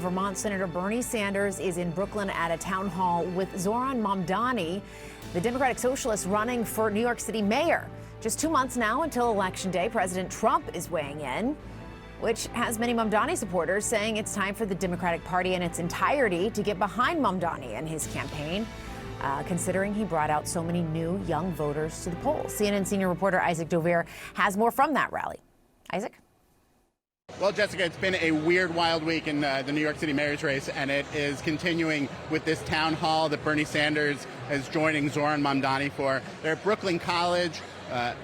Vermont Senator Bernie Sanders is in Brooklyn at a town hall with Zohran Mamdani, the Democratic Socialist running for New York City mayor. Just 2 months now until Election Day, President Trump is weighing in, which has many Mamdani supporters saying it's time for the Democratic Party in its entirety to get behind Mamdani and his campaign, considering he brought out so many new young voters to the polls. CNN senior reporter Isaac Dovere has more from that rally. Isaac? Well, Jessica, it's been a weird, wild week in the New York City mayor's race, and it is continuing with this town hall that Bernie Sanders is joining Zohran Mamdani for. They're at Brooklyn College,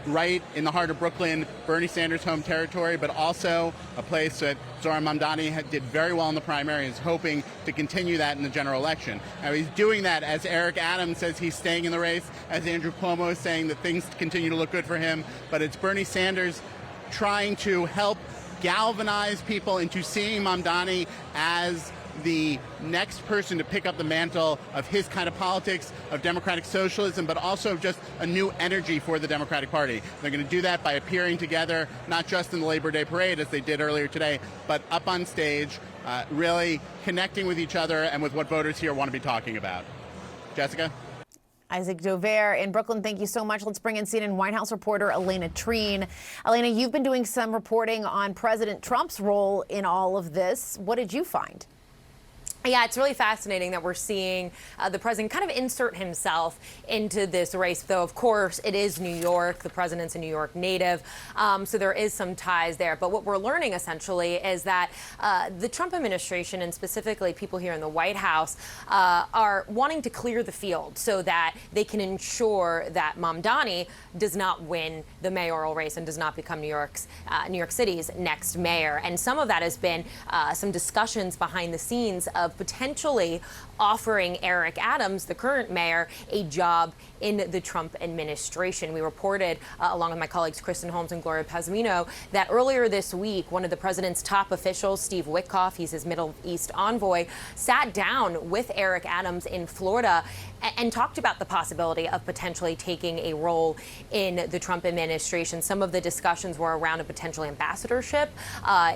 right in the heart of Brooklyn, Bernie Sanders' home territory, but also a place that Zohran Mamdani did very well in the primary and is hoping to continue that in the general election. Now, he's doing that as Eric Adams says he's staying in the race, as Andrew Cuomo is saying that things continue to look good for him, but it's Bernie Sanders trying to help galvanize people into seeing Mamdani as the next person to pick up the mantle of his kind of politics, of democratic socialism, but also just a new energy for the Democratic Party. They're going to do that by appearing together, not just in the Labor Day parade, as they did earlier today, but up on stage, really connecting with each other and with what voters here want to be talking about. Jessica? Isaac Dovere in Brooklyn, thank you so much. Let's bring in CNN White House reporter Elena Treen. Elena, you've been doing some reporting on President Trump's role in all of this. What did you find? Yeah, it's really fascinating that we're seeing the president kind of insert himself into this race, though, of course, it is New York. The president's a New York native, so there is some ties there. But what we're learning, essentially, is that the Trump administration, and specifically people here in the White House, are wanting to clear the field so that they can ensure that Mamdani does not win the mayoral race and does not become New York City's next mayor. And some of that has been some discussions behind the scenes of potentially offering Eric Adams, the current mayor, a job in the Trump administration. We reported, along with my colleagues Kristen Holmes and Gloria Pazmino, that earlier this week, one of the president's top officials, Steve Witkoff, he's his Middle East envoy, sat down with Eric Adams in Florida and talked about the possibility of potentially taking a role in the Trump administration. Some of the discussions were around a potential ambassadorship,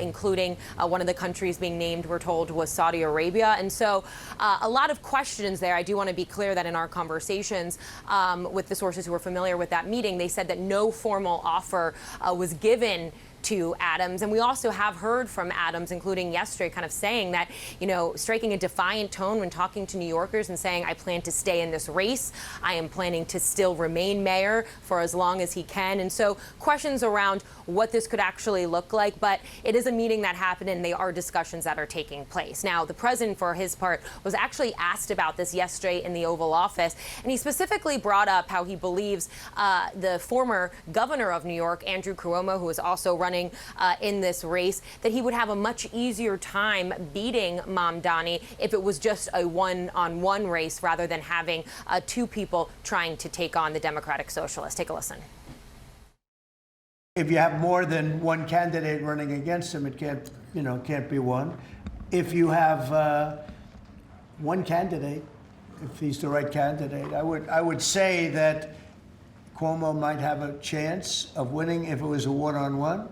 including one of the countries being named, we're told, was Saudi Arabia. And so a lot of questions there. I do want to be clear that in our conversations with the sources who were familiar with that meeting, they said that no formal offer was given to Adams. And we also have heard from Adams, including yesterday, kind of saying that, you know, striking a defiant tone when talking to New Yorkers and saying, I plan to stay in this race. I am planning to still remain mayor for as long as he can. And so questions around what this could actually look like. But it is a meeting that happened, and they are discussions that are taking place. Now, the president, for his part, was actually asked about this yesterday in the Oval Office. And he specifically brought up how he believes the former governor of New York, Andrew Cuomo, who is also running in this race, that he would have a much easier time beating Mamdani if it was just a one-on-one race rather than having two people trying to take on the Democratic Socialist. Take a listen. If you have more than one candidate running against him, it can't be one. If you have one candidate, if he's the right candidate, I would say that Cuomo might have a chance of winning if it was a one-on-one.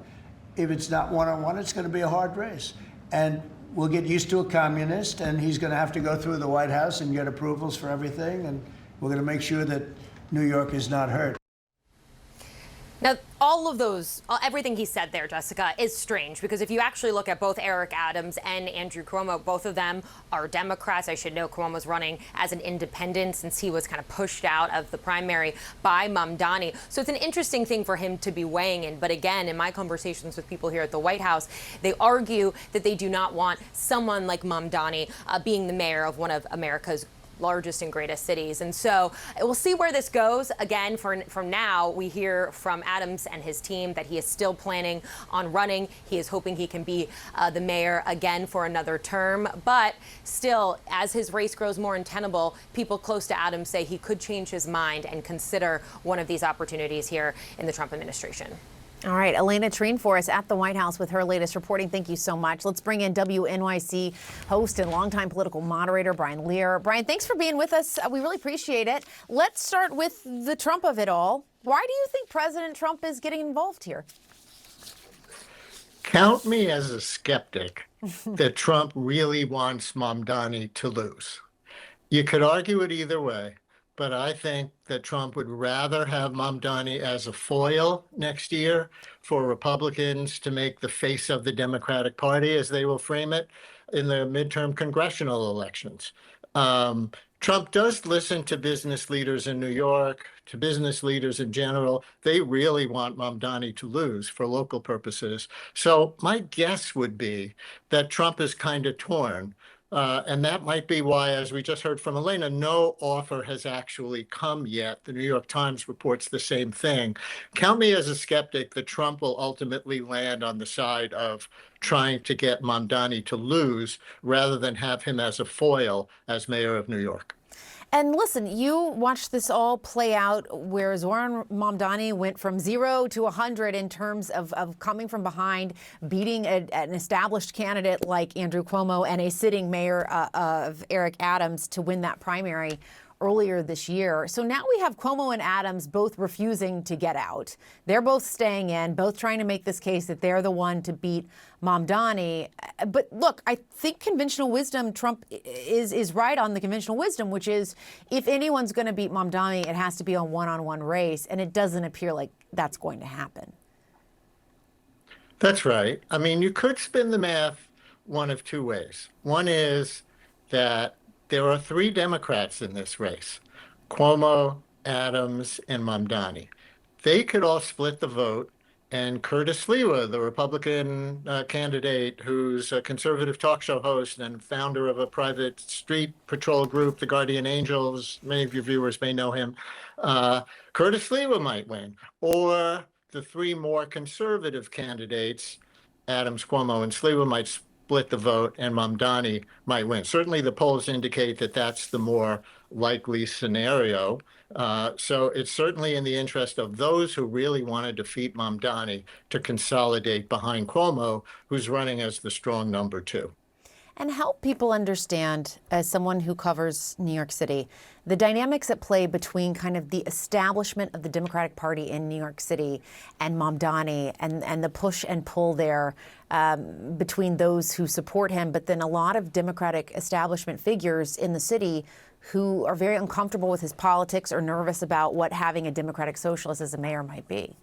If it's not one-on-one, it's going to be a hard race. And we'll get used to a communist, and he's going to have to go through the White House and get approvals for everything, and we're going to make sure that New York is not hurt. Now, all of those, everything he said there, Jessica, is strange, because if you actually look at both Eric Adams and Andrew Cuomo, both of them are Democrats. I should know Cuomo's running as an independent since he was kind of pushed out of the primary by Mamdani. So it's an interesting thing for him to be weighing in. But again, in my conversations with people here at the White House, they argue that they do not want someone like Mamdani being the mayor of one of America's largest and greatest cities. And so we'll see where this goes. Again, from now, we hear from Adams and his team that he is still planning on running. He is hoping he can be the mayor again for another term. But still, as his race grows more untenable, people close to Adams say he could change his mind and consider one of these opportunities here in the Trump administration. All right, Elena Treen for us at the White House with her latest reporting. Thank you so much. Let's bring in WNYC host and longtime political moderator Brian Lear. Brian, thanks for being with us. We really appreciate it. Let's start with the Trump of it all. Why do you think President Trump is getting involved here? Count me as a skeptic. that Trump really wants Mamdani to lose. You could argue it either way, but I think that Trump would rather have Mamdani as a foil next year for Republicans to make the face of the Democratic Party, as they will frame it, in the midterm congressional elections. Trump does listen to business leaders in New York, to business leaders in general. They really want Mamdani to lose for local purposes. So my guess would be that Trump is kind of torn. And that might be why, as we just heard from Elena, no offer has actually come yet. The New York Times reports the same thing. Count me as a skeptic that Trump will ultimately land on the side of trying to get Mamdani to lose rather than have him as a foil as mayor of New York. And listen, you watched this all play out where Zoran Mamdani went from 0 to 100 in terms of coming from behind, beating an established candidate like Andrew Cuomo and a sitting mayor of Eric Adams to win that primary earlier this year. So now we have Cuomo and Adams both refusing to get out. They're both staying in, both trying to make this case that they're the one to beat Mamdani. But look, I think conventional wisdom, Trump is right on the conventional wisdom, which is if anyone's going to beat Mamdani, it has to be a one-on-one race. And it doesn't appear like that's going to happen. That's right. I mean, you could spin the math one of two ways. One is that there are three Democrats in this race: Cuomo, Adams, and Mamdani. They could all split the vote, and Curtis Sliwa, the Republican candidate who's a conservative talk show host and founder of a private street patrol group, the Guardian Angels, many of your viewers may know him, Curtis Sliwa might win. Or the three more conservative candidates, Adams, Cuomo, and Sliwa, might split the vote, and Mamdani might win. Certainly the polls indicate that that's the more likely scenario. So it's certainly in the interest of those who really want to defeat Mamdani to consolidate behind Cuomo, who's running as the strong number two. And help people understand, as someone who covers New York City, the dynamics at play between kind of the establishment of the Democratic Party in New York City and Mamdani and the push and pull there between those who support him, but then a lot of Democratic establishment figures in the city who are very uncomfortable with his politics or nervous about what having a Democratic socialist as a mayor might be.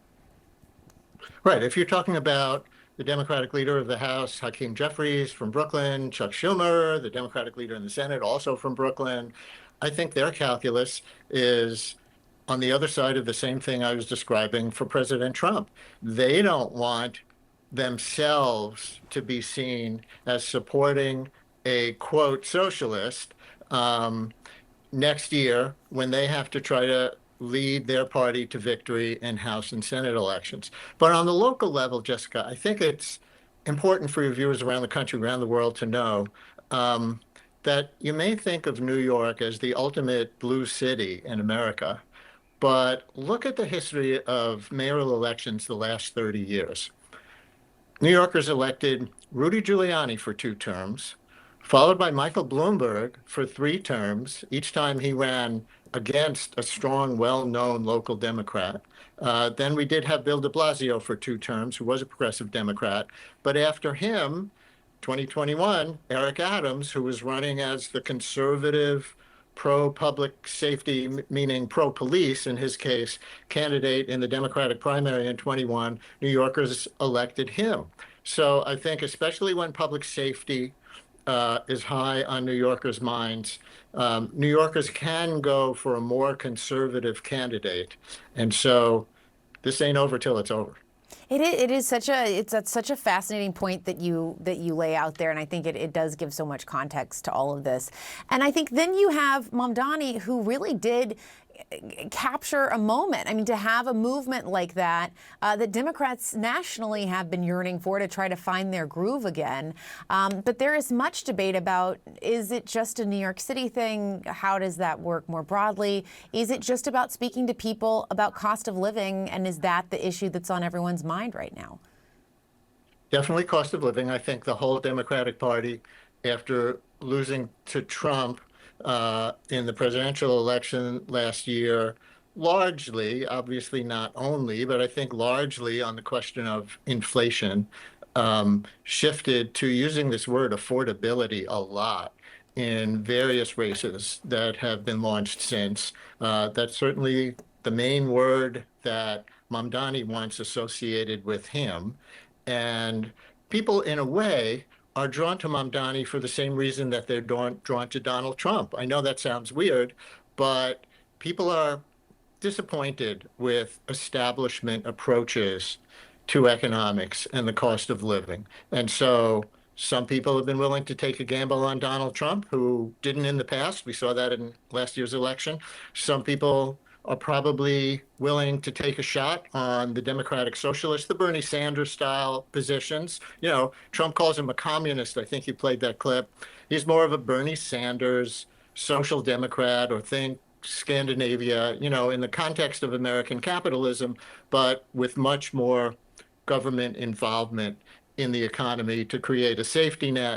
Right. If you're talking about the Democratic leader of the House, Hakeem Jeffries from Brooklyn, Chuck Schumer, the Democratic leader in the Senate, also from Brooklyn, I think their calculus is on the other side of the same thing I was describing for President Trump. They don't want themselves to be seen as supporting a, quote, socialist next year when they have to try to lead their party to victory in House and Senate elections. But on the local level, Jessica, I think it's important for your viewers around the country, around the world, to know that you may think of New York as the ultimate blue city in America, but look at the history of mayoral elections the last 30 years. New Yorkers elected Rudy Giuliani for 2 terms, followed by Michael Bloomberg for 3 terms. Each time he ran against a strong, well-known local Democrat. Then we did have Bill de Blasio for 2 terms, who was a progressive Democrat. But after him, 2021, Eric Adams, who was running as the conservative pro-public safety, meaning pro-police, in his case, candidate in the Democratic primary in 21, New Yorkers elected him. So I think especially when public safety is high on New Yorkers' minds, New Yorkers can go for a more conservative candidate. And so this ain't over till it's over. It's such a fascinating point that you lay out there, and I think it does give so much context to all of this. And I think then you have Mamdani, who really did capture a moment. I mean, to have a movement like that, that Democrats nationally have been yearning for, to try to find their groove again. But there is much debate about, is it just a New York City thing? How does that work more broadly? Is it just about speaking to people about cost of living? And is that the issue that's on everyone's mind right now? Definitely cost of living. I think the whole Democratic Party, after losing to Trump in the presidential election last year, largely, obviously not only, but I think largely on the question of inflation, shifted to using this word affordability a lot in various races that have been launched since. That's certainly the main word that Mamdani wants associated with him. And people, in a way, are drawn to Mamdani for the same reason that they're drawn to Donald Trump. I know that sounds weird, but people are disappointed with establishment approaches to economics and the cost of living. And so some people have been willing to take a gamble on Donald Trump, who didn't in the past. We saw that in last year's election. Some people are probably willing to take a shot on the Democratic Socialists, the Bernie Sanders style positions. You know, Trump calls him a communist. I think you played that clip. He's more of a Bernie Sanders social democrat, or think Scandinavia, you know, in the context of American capitalism, but with much more government involvement in the economy to create a safety net